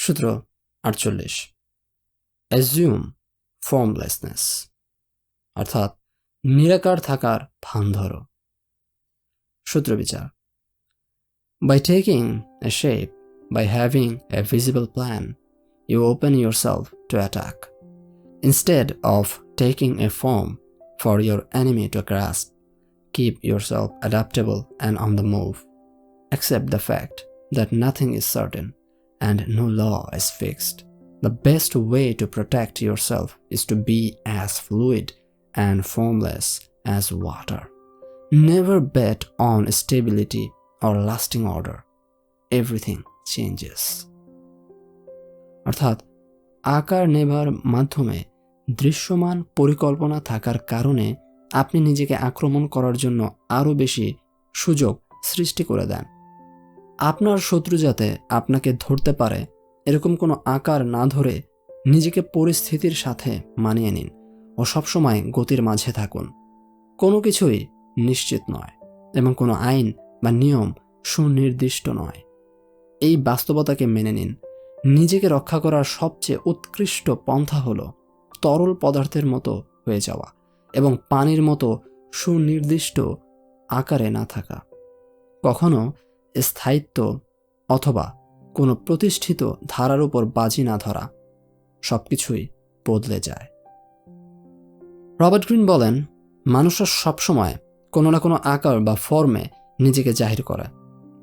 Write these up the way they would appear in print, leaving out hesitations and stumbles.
সূত্র 48 Assume formlessness অর্থাৎ নিরাকার থাকার ভান ধরো। সূত্র বিচার By taking a shape, by having a visible plan, you open yourself to attack. Instead of taking a form for your enemy to grasp, keep yourself adaptable and on the move. Accept the fact that nothing is certain and no law is fixed. The best way to protect yourself is to be as fluid and formless as water. Never bet on stability or lasting order. Everything changes. অর্থাৎ আকার নেবার মাধ্যমে দৃশ্যমান পরিকল্পনা থাকার কারণে আপনি নিজেকে আক্রমণ করার জন্য আরও বেশি সুযোগ সৃষ্টি করে দেন। আপনার শত্রু যাতে আপনাকে ধরতে পারে এরকম কোনো আকার না ধরে নিজেকে পরিস্থিতির সাথে মানিয়ে নিন ও সবসময় গতির মাঝে থাকুন। কোনো কিছুই নিশ্চিত নয় এবং কোনো আইন বা নিয়ম সুনির্দিষ্ট নয়। এই বাস্তবতাকে মেনে নিন। নিজেকে রক্ষা করার সবচেয়ে উৎকৃষ্ট পন্থা হলো তরল পদার্থের মতো হয়ে যাওয়া এবং পানির মতো সুনির্দিষ্ট আকারে না থাকা। কখনো স্থায়িত্ব অথবা কোনো প্রতিষ্ঠিত ধারার উপর বাজি না ধরা। সবকিছুই বদলে যায়। রবার্ট গ্রিন বলেন, মানুষরা সবসময় কোনো না কোনো আকার বা ফর্মে নিজেকে জাহির করে,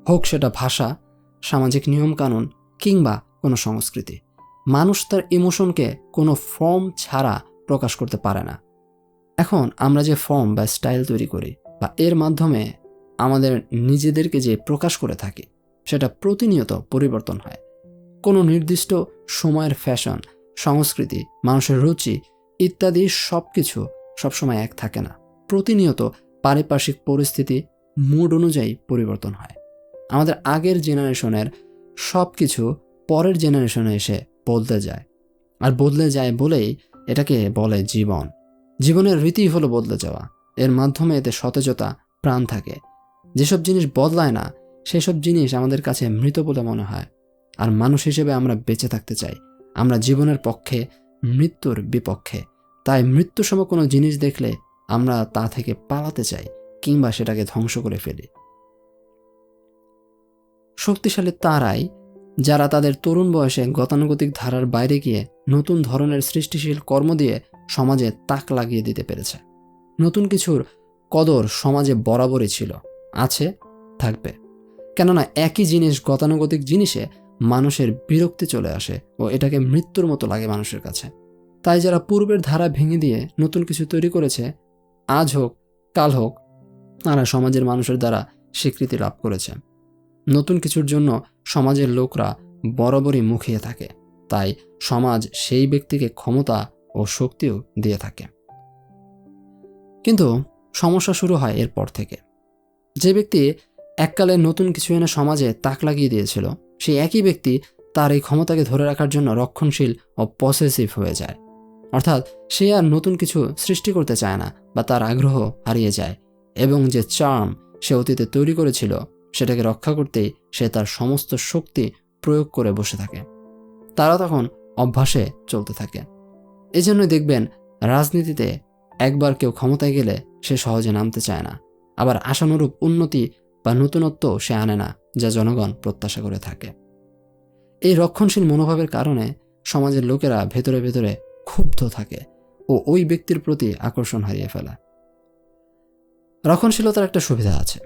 হোক সেটা ভাষা, সামাজিক নিয়মকানুন কিংবা কোনো সংস্কৃতি। মানুষ তার ইমোশনকে কোনো ফর্ম ছাড়া প্রকাশ করতে পারে না। এখন আমরা যে ফর্ম বা স্টাইল তৈরি করি বা এর মাধ্যমে আমাদের নিজেদেরকে যে প্রকাশ করে থাকি সেটা প্রতিনিয়ত পরিবর্তন হয়। কোনো নির্দিষ্ট সময়ের ফ্যাশন, সংস্কৃতি, মানুষের রুচি ইত্যাদি সব কিছু সবসময় এক থাকে না। প্রতিনিয়ত পারিপার্শ্বিক পরিস্থিতি, মুড অনুযায়ী পরিবর্তন হয়। আমাদের আগের জেনারেশনের সব কিছু পরের জেনারেশনে এসে বদলে যায়, আর বদলে যায় বলেই এটাকে বলে জীবন। জীবনের রীতি হলো বদলে যাওয়া। এর মাধ্যমে এতে সতেজতা, প্রাণ থাকে। যেসব জিনিস বদলায় না সেসব জিনিস আমাদের কাছে মৃত বলে মনে হয়। আর মানুষ হিসেবে আমরা বেঁচে থাকতে চাই। আমরা জীবনের পক্ষে, মৃত্যুর বিপক্ষে। তাই মৃত্যুসম কোনো জিনিস দেখলে আমরা তা থেকে পালাতে চাই কিংবা সেটাকে ধ্বংস করে ফেলি। শক্তিশালী তারাই যারা তাদের তরুণ বয়সে গতানুগতিক ধারার বাইরে গিয়ে নতুন ধরনের সৃষ্টিশীল কর্ম দিয়ে সমাজে তাক লাগিয়ে দিতে পেরেছে। নতুন কিছুর কদর সমাজে বরাবরই ছিল, আছে, থাকবে। কেননা একই জিনিস, গতানুগতিক জিনিসে মানুষের বিরক্তি চলে আসে ও এটাকে মৃত্যুর মতো লাগে মানুষের কাছে। তাই যারা পূর্বের ধারা ভেঙে দিয়ে নতুন কিছু তৈরি করেছে, আজ হোক কাল হোক, তারা সমাজের মানুষের দ্বারা স্বীকৃতি লাভ করেছে। নতুন কিছুর জন্য সমাজের লোকরা বরাবরই মুখিয়ে থাকে। তাই সমাজ সেই ব্যক্তিকে ক্ষমতা ও শক্তিও দিয়ে থাকে। কিন্তু সমস্যা শুরু হয় এরপর থেকে। যে ব্যক্তি এককালে নতুন কিছু এনে সমাজে তাক লাগিয়ে দিয়েছিল, সেই একই ব্যক্তি তার এই ক্ষমতাকে ধরে রাখার জন্য রক্ষণশীল ও পসেসিভ হয়ে যায়। অর্থাৎ সে আর নতুন কিছু সৃষ্টি করতে চায় না বা তার আগ্রহ হারিয়ে যায় এবং যে চার্ম সে অতীতে তৈরি করেছিল সেটাকে রক্ষা করতেই সে তার সমস্ত শক্তি প্রয়োগ করে বসে থাকে। তারা তখন অভ্যাসে চলতে থাকে। এজন্যই দেখবেন রাজনীতিতে একবার কেউ ক্ষমতায় গেলে সে সহজে নামতে চায় না, আবার আশানুরূপ উন্নতি বা নতুনত্ব সে আনে না যা জনগণ প্রত্যাশা করে থাকে। এই রক্ষণশীল মনোভাবের কারণে সমাজের লোকেরা ভেতরে ভেতরে ক্ষুব্ধ থাকে ও ওই ব্যক্তির প্রতি আকর্ষণ হারিয়ে ফেলে। রক্ষণশীলতার একটা সুবিধা আছে,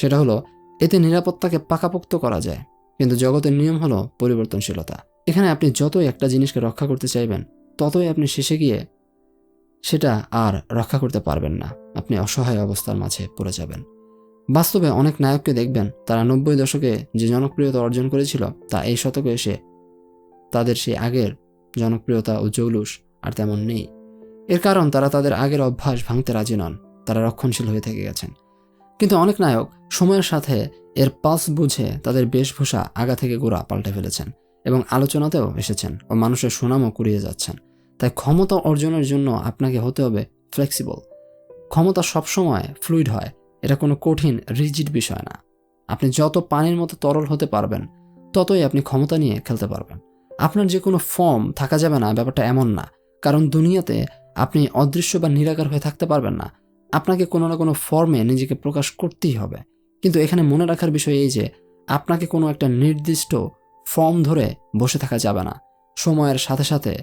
সেটা হলো এতে নিরাপত্তাকে পাকাপোক্ত করা যায়। কিন্তু জগতের নিয়ম হলো পরিবর্তনশীলতা। এখানে আপনি যতই একটা জিনিসকে রক্ষা করতে চাইবেন ততই আপনি শেষে গিয়ে সেটা আর রক্ষা করতে পারবেন না। আপনি অসহায় অবস্থার মাঝে পড়ে যাবেন। বাস্তবে অনেক নায়ককে দেখবেন তারা 90 দশকে যে জনপ্রিয়তা অর্জন করেছিল তা এই শতকে এসে তাদের সেই আগের জনপ্রিয়তা ও জৌলুস আর তেমন নেই। এর কারণ তারা তাদের আগের অভ্যাস ভাঙতে রাজি নন। তারা রক্ষণশীল হয়ে থেকে গেছেন। কিন্তু অনেক নায়ক সময়ের সাথে এর পালস বুঝে তাদের বেশভূষা আগা থেকে গোড়া পাল্টে ফেলেছেন এবং আলোচনাতেও এসেছেন ও মানুষের সুনামও কুড়িয়ে যাচ্ছেন। তাই ক্ষমতা অর্জনের জন্য আপনাকে হতে হবে ফ্লেক্সিবল। ক্ষমতা সবসময় ফ্লুইড হয়, এটা কোনো কঠিন রিজিড বিষয় না। আপনি যত পানির মতো তরল হতে পারবেন ততই আপনি ক্ষমতা নিয়ে খেলতে পারবেন। আপনার যে কোনো ফর্ম থাকা যাবে না, ব্যাপারটা এমন না। কারণ দুনিয়াতে আপনি অদৃশ্য বা নিরাকার হয়ে থাকতে পারবেন না। আপনাকে কোনো না কোনো ফর্মে নিজেকে প্রকাশ করতেই হবে। কিন্তু এখানে মনে রাখার বিষয় এই যে আপনাকে কোনো একটা নির্দিষ্ট ফর্ম ধরে বসে থাকা যাবে না। সময়ের সাথে সাথে,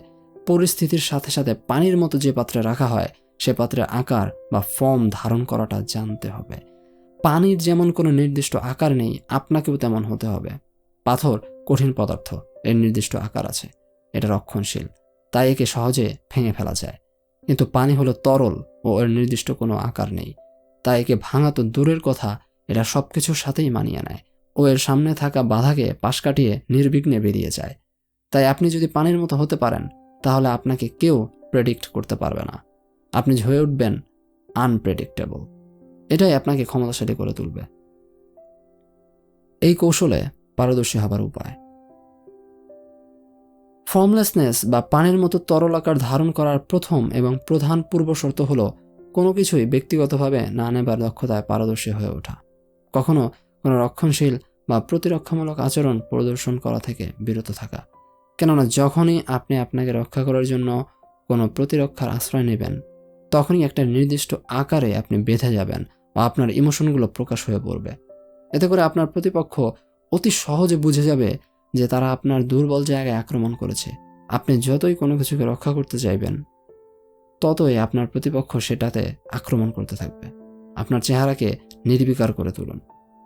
পরিস্থিতির সাথে সাথে পানির মতো যে পাত্রে রাখা হয় সে পাত্রের আকার বা ফর্ম ধারণ করাটা জানতে হবে। পানির যেমন কোনো নির্দিষ্ট আকার নেই, আপনাকেও তেমন হতে হবে। পাথর কঠিন পদার্থ, এর নির্দিষ্ট আকার আছে, এটা রক্ষণশীল, তাই একে সহজে ভেঙে ফেলা যায়। কিন্তু পানি হলো তরল ও এর নির্দিষ্ট কোনো আকার নেই, তাই একে ভাঙা তো দূরের কথা, এটা সব কিছুর সাথেই মানিয়ে নেয় ও এর সামনে থাকা বাধাকে পাশ কাটিয়ে নির্বিঘ্নে বেরিয়ে যায়। তাই আপনি যদি পানির মতো হতে পারেন, তাহলে আপনাকে কেউ প্রেডিক্ট করতে পারবে না। আপনি হয়ে উঠবেন আনপ্রেডিক্টেবল। এটাই আপনাকে ক্ষমতাশালী করে তুলবে। এই কৌশলে পারদর্শী হবার উপায়। ফর্মলেসনেস বা পানির মতো তরল আকার ধারণ করার প্রথম এবং প্রধান পূর্বশর্ত হলো কোনো কিছুই ব্যক্তিগতভাবে না নেবার দক্ষতায় পারদর্শী হয়ে ওঠা। কখনো কোনো রক্ষণশীল বা প্রতিরক্ষামূলক আচরণ প্রদর্শন করা থেকে বিরত থাকা। কেননা যখনই আপনি আপনাকে রক্ষা করার জন্য কোনো প্রতিরক্ষার আশ্রয় নেবেন, তখনই একটা নির্দিষ্ট আকারে আপনি বেঁধে যাবেন ও আপনার ইমোশনগুলো প্রকাশ হয়ে পড়বে। এতে করে আপনার প্রতিপক্ষ অতি সহজে বুঝে যাবে যে তারা আপনার দুর্বল জায়গায় আক্রমণ করেছে। আপনি যতই কোনো কিছুকে রক্ষা করতে চাইবেন, ততই আপনার প্রতিপক্ষ সেটাতে আক্রমণ করতে থাকবে। আপনার চেহারাকে নির্বিকার করে তুলুন।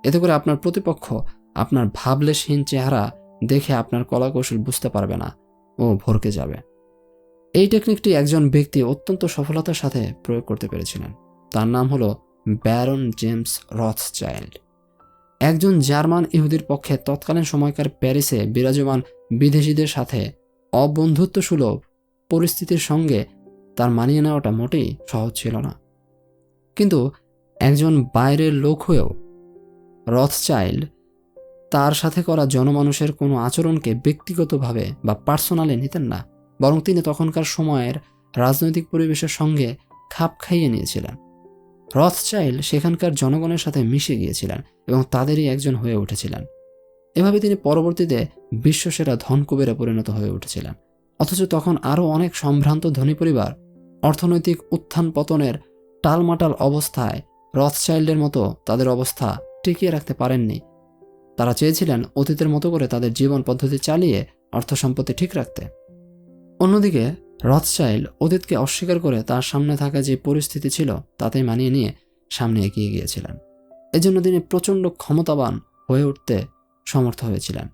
এতে করে আপনার প্রতিপক্ষ আপনার ভাবলেশহীন চেহারা দেখে আপনার কলাকৌশল বুঝতে পারবে না ও ভরকে যাবে। এই টেকনিকটি একজন ব্যক্তি অত্যন্ত সফলতার সাথে প্রয়োগ করতে পেরেছিলেন। তার নাম হলো ব্যারন জেমস রথচাইল্ড। একজন জার্মান ইহুদির পক্ষে তৎকালীন সময়কার প্যারিসে বিরাজমান বিদেশিদের সাথে অবন্ধুত্বসুলভ পরিস্থিতির সঙ্গে তার মানিয়ে নেওয়াটা মোটেই সহজ ছিল না। কিন্তু একজন বাইরের লোক হয়েও রথচাইল্ড তার সাথে করা জনমানুষের কোনো আচরণকে ব্যক্তিগতভাবে বা পার্সোনালি নিতেন না, বরং তিনি তখনকার সময়ের রাজনৈতিক পরিবেশের সঙ্গে খাপ খাইয়ে নিয়েছিলেন। রথচাইল্ড সেখানকার জনগণের সাথে মিশে গিয়েছিলেন এবং তাদেরই একজন হয়ে উঠেছিলেন। এভাবে তিনি পরবর্তীতে বিশ্বসেরা ধনকুবেরে পরিণত হয়ে উঠেছিলেন। অথচ তখন আরও অনেক সম্ভ্রান্ত ধনী পরিবার অর্থনৈতিক উত্থান পতনের টালমাটাল অবস্থায় রথচাইল্ডের মতো তাদের অবস্থা টিকিয়ে রাখতে পারেননি। তারা চেয়েছিলেন অতীতের মতো করে তাদের জীবন পদ্ধতি চালিয়ে অর্থ সম্পত্তি ঠিক রাখতে। অন্যদিকে রথচাইল্ড অতীতকে অস্বীকার করে তার সামনে থাকা যে পরিস্থিতি ছিল তাতেই মানিয়ে নিয়ে সামনে এগিয়ে গিয়েছিলেন। এজন্য তিনি প্রচণ্ড ক্ষমতাবান হয়ে উঠতে সমর্থ হয়েছিলেন,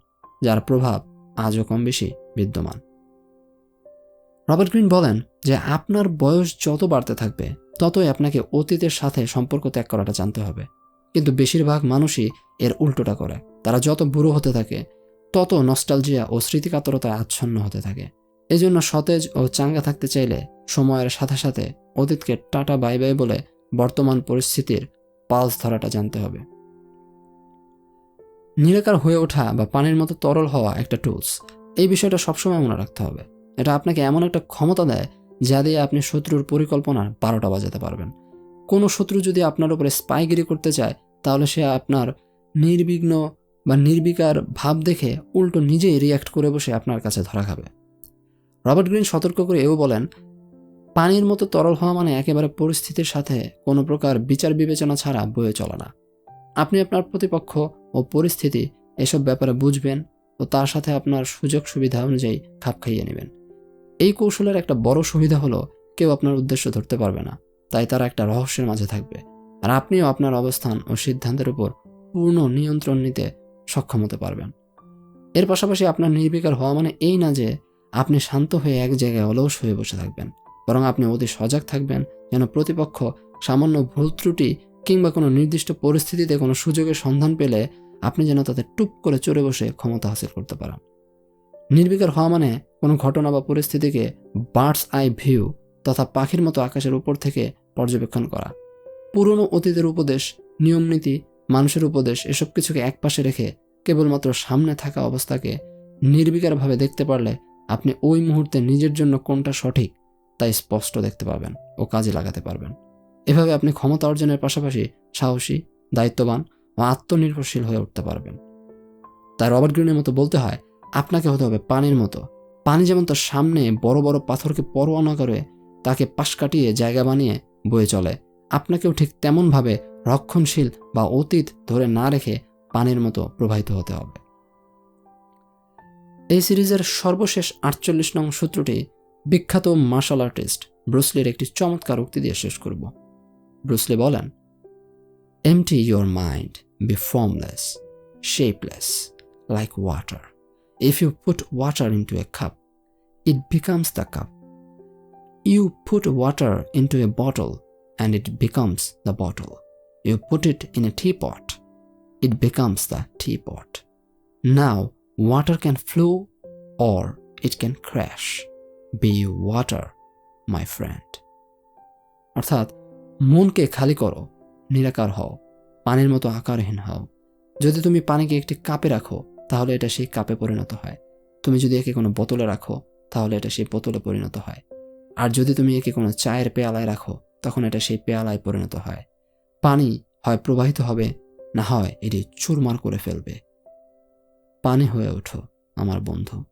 যার প্রভাব আজও কম বেশি বিদ্যমান। রবার্ট গ্রিন বলেন যে আপনার বয়স যত বাড়তে থাকবে ততই আপনাকে অতীতের সাথে সম্পর্ক ত্যাগ করাটা জানতে হবে। কিন্তু বেশিরভাগ মানুষই এর উল্টোটা করে। তারা যত বুড়ো হতে থাকে তত নস্টালজিয়া ও স্মৃতিকাতরতায় আচ্ছন্ন হতে থাকে। এজন্য সতেজ ও চাঙ্গা থাকতে চাইলে সময়ের সাথে সাথে অতীতকে টাটা বাই বাই বলে বর্তমান পরিস্থিতির পালস ধরাটা জানতে হবে। নিরাকার হয়ে ওঠা বা পানির মতো তরল হওয়া একটা টুলস, এই বিষয়টা সবসময় মনে রাখতে হবে। এটা আপনাকে এমন একটা ক্ষমতা দেয় যা দিয়ে আপনি শত্রুর পরিকল্পনার 12টা বাজাতে পারবেন। কোনো শত্রু যদি আপনার উপরে স্পাইগিরি করতে চায়, তাহলে সে আপনার নির্বিঘ্ন বা নির্বিকার ভাব দেখে উল্টো নিজেই রিয়্যাক্ট করে বসে আপনার কাছে ধরা খাবে। রবার্ট গ্রিন সতর্ক করে এও বলেন, পানির মতো তরল হওয়া মানে একেবারে পরিস্থিতির সাথে কোনো প্রকার বিচার বিবেচনা ছাড়া বয়ে চলা না। আপনি আপনার প্রতিপক্ষ ও পরিস্থিতি এসব ব্যাপারে বুঝবেন ও তার সাথে আপনার সুযোগ সুবিধা অনুযায়ী খাপ খাইয়ে নেবেন। এই কৌশলের একটা বড় সুবিধা হলো কেউ আপনার উদ্দেশ্য ধরতে পারবে না, তাই তারা একটা রহস্যের মাঝে থাকবে, আর আপনিও আপনার অবস্থান ও সিদ্ধান্তের উপর পূর্ণ নিয়ন্ত্রণ নিতে সক্ষম হতে পারবেন। এর পাশাপাশি আপনার নির্বিকার হওয়া মানে এই না যে আপনি শান্ত হয়ে এক জায়গায় অলস হয়ে বসে থাকবেন, বরং আপনি অতি সজাগ থাকবেন যেন প্রতিপক্ষ সামান্য ভুল ত্রুটি কিংবা কোনো নির্দিষ্ট পরিস্থিতিতে কোনো সুযোগের সন্ধান পেলে আপনি যেন তাতে টুপ করে চড়ে বসে ক্ষমতা হাসিল করতে পারেন। নির্বিকার হওয়া মানে কোনো ঘটনা বা পরিস্থিতিকে বার্ডস আই ভিউ তথা পাখির মতো আকাশের উপর থেকে পর্যবেক্ষণ করা। পুরনো অতীতের উপদেশ, নিয়মনীতি, মানুষের উপদেশ এসব কিছুকে একপাশে রেখে কেবলমাত্র সামনে থাকা অবস্থাকে নির্বিকারভাবে দেখতে পারলে আপনি ওই মুহূর্তে নিজের জন্য কোনটা সঠিক তাই স্পষ্ট দেখতে পাবেন ও কাজে লাগাতে পারবেন। এভাবে আপনি ক্ষমতা অর্জনের পাশাপাশি সাহসী, দায়িত্ববান ও আত্মনির্ভরশীল হয়ে উঠতে পারবেন। তাই রবার্ট গ্রিনের মতো বলতে হয়, আপনাকে হতে হবে পানির মতো। পানি যেমন তার সামনে বড় বড় পাথরকে পরোয়া না করে তাকে পাশ কাটিয়ে জায়গা বানিয়ে বয়ে চলে, আপনাকেও ঠিক তেমনভাবে রক্ষণশীল বা অতীত ধরে না রেখে পানির মতো প্রবাহিত হতে হবে। এই সিরিজের সর্বশেষ 48 নং সূত্রটি বিখ্যাত মার্শাল আর্টিস্ট ব্রুসলির একটি চমৎকার উক্তি দিয়ে শেষ করব। ব্রুসলি বলেন, Empty your mind, be formless, shapeless, like water. If you put water into a cup, it becomes the cup. You put water into a bottle and it becomes the bottle. You put it in a teapot, it becomes the teapot. Now, water can flow or it can crash. Be you water, my friend. অর্থাৎ মনকে খালি করো, নিরাকার হও, পানির মতো আকারহীন হও। যদি তুমি পানিকে একটি কাপে রাখো তাহলে এটা সেই কাপে পরিণত হয়। তুমি যদি একে কোনো বোতলে রাখো তাহলে এটা সেই বোতলে পরিণত হয়। আর যদি তুমি একে কোনো চায়ের পেয়ালায় রাখো তখন এটা সেই পেয়ালায় পরিণত হয়। পানি হয় প্রবাহিত হবে, না হয় এটি চুরমার করে ফেলবে। পানি হয়ে ওঠো আমার বন্ধু।